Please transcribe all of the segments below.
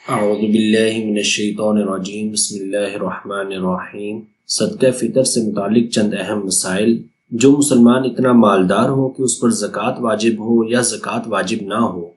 اعوذ باللہ من الشیطان الرجیم بسم اللہ الرحمن الرحیم۔ صدقہ فطر سے متعلق چند اہم مسائل۔ جو مسلمان اتنا مالدار ہو کہ اس پر زکوٰۃ واجب ہو یا زکوٰۃ واجب نہ ہو،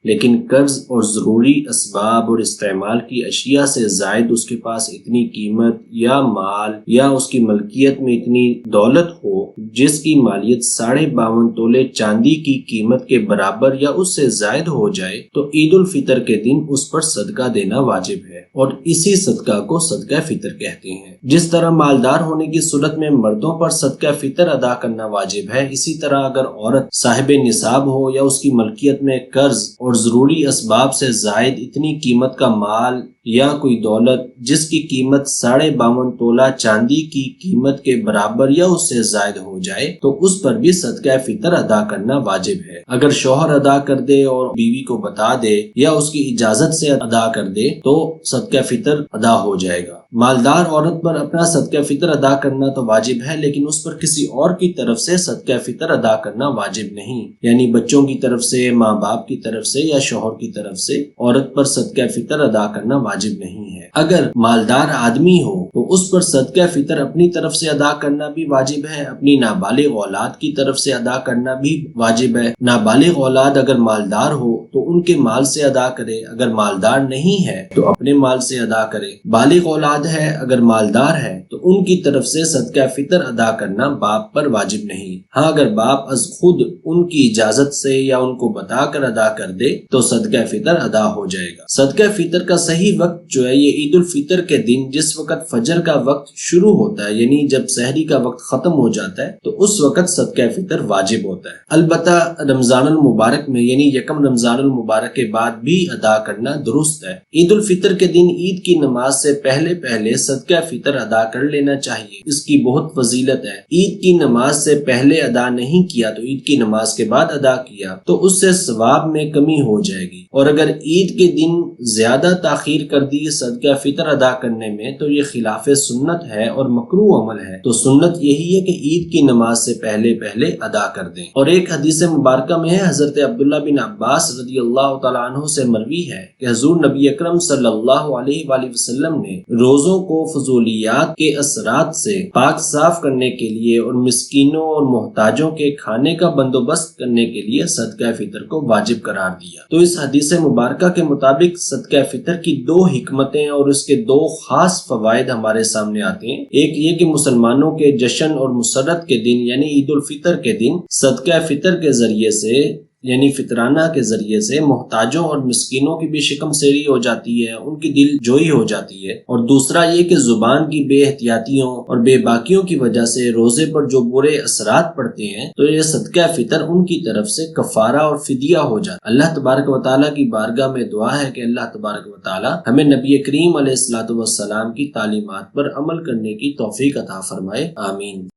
لیکن قرض اور ضروری اسباب اور استعمال کی اشیاء سے زائد اس کے پاس اتنی قیمت یا مال یا اس کی ملکیت میں اتنی دولت ہو جس کی مالیت 52.5 تولے چاندی کی قیمت کے برابر یا اس سے زائد ہو جائے، تو عید الفطر کے دن اس پر صدقہ دینا واجب ہے، اور اسی صدقہ کو صدقہ فطر کہتے ہیں۔ جس طرح مالدار ہونے کی صورت میں مردوں پر صدقہ فطر ادا کرنا واجب ہے، اسی طرح اگر عورت صاحب نصاب ہو یا اس کی ملکیت میں قرض اور ضروری اسباب سے زائد اتنی قیمت کا مال یا کوئی دولت جس کی قیمت 52.5 تولہ چاندی کی قیمت کے برابر یا اس سے زائد ہو جائے، تو اس پر بھی صدقہ فطر ادا کرنا واجب ہے۔ اگر شوہر ادا کر دے اور بیوی کو بتا دے یا اس کی اجازت سے ادا کر دے تو صدقہ فطر ادا ہو جائے گا۔ مالدار عورت پر اپنا صدقہ فطر ادا کرنا تو واجب ہے، لیکن اس پر کسی اور کی طرف سے صدقہ فطر ادا کرنا واجب نہیں، یعنی بچوں کی طرف سے، ماں باپ کی طرف سے یا شوہر کی طرف سے عورت پر صدقہ فطر ادا کرنا واجب نہیں ہے۔ اگر مالدار آدمی ہو تو اس پر صدقہ فطر اپنی طرف سے ادا کرنا بھی واجب ہے، اپنی نابالغ اولاد کی طرف سے ادا کرنا بھی واجب ہے۔ نابالغ اولاد اگر مالدار ہو تو ان کے مال سے ادا کرے، اگر مالدار نہیں ہے تو اپنے مال سے ادا کرے۔ بالغ اولاد ہے اگر مالدار ہے تو ان کی طرف سے صدقہ فطر ادا کرنا باپ پر واجب نہیں۔ ہاں، اگر باپ از خود ان کی اجازت سے یا ان کو بتا کر ادا کر دے تو صدقہ فطر ادا ہو جائے گا۔ صدقہ فطر کا صحیح وقت جو ہے یہ عید الفطر کے دن جس وقت فجر کا وقت شروع ہوتا ہے، یعنی جب سحری کا وقت ختم ہو جاتا ہے، تو اس وقت صدقہ فطر واجب ہوتا ہے۔ البتہ رمضان المبارک میں یعنی یکم رمضان المبارک کے بعد بھی ادا کرنا درست ہے۔ عید الفطر کے دن عید کی نماز سے پہلے صدقہ فطر ادا کر لینا چاہیے، اس کی بہت فضیلت ہے۔ عید کی نماز سے پہلے ادا نہیں کیا تو عید کی نماز کے بعد ادا کیا تو اس سے ثواب میں کمی ہو جائے گی، اور اگر عید کے دن زیادہ تاخیر کر دی صدقہ فطر ادا کرنے میں تو یہ خلاف سنت ہے اور مکروہ عمل ہے۔ تو سنت یہی ہے کہ عید کی نماز سے پہلے ادا کر دیں۔ اور ایک حدیث مبارکہ میں ہے، حضرت عبداللہ بن عباس رضی اللہ تعالیٰ عنہ سے مروی ہے کہ حضور نبی اکرم صلی اللہ علیہ وآلہ وسلم نے روزوں کو فضولیات کے اثرات سے پاک صاف کرنے کے لیے اور مسکینوں اور محتاجوں کے کھانے کا بندوبست کرنے کے لیے صدقہ فطر کو واجب قرار دیا۔ تو اس حدیث مبارکہ کے مطابق صدقہ فطر کی 2 حکمتیں اور اس کے 2 خاص فوائد ہمارے سامنے آتے ہیں۔ ایک یہ کہ مسلمانوں کے جشن اور مسرت کے دن یعنی عید الفطر کے دن صدقہ فطر کے ذریعے سے یعنی فطرانہ کے ذریعے سے محتاجوں اور مسکینوں کی بھی شکم سیری ہو جاتی ہے، ان کی دل جوئی ہو جاتی ہے۔ اور دوسرا یہ کہ زبان کی بے احتیاطیوں اور بے باکیوں کی وجہ سے روزے پر جو برے اثرات پڑتے ہیں تو یہ صدقہ فطر ان کی طرف سے کفارہ اور فدیہ ہو جاتا ہے۔ اللہ تبارک و تعالیٰ کی بارگاہ میں دعا ہے کہ اللہ تبارک و تعالیٰ ہمیں نبی کریم علیہ الصلوۃ والسلام کی تعلیمات پر عمل کرنے کی توفیق عطا فرمائے، آمین۔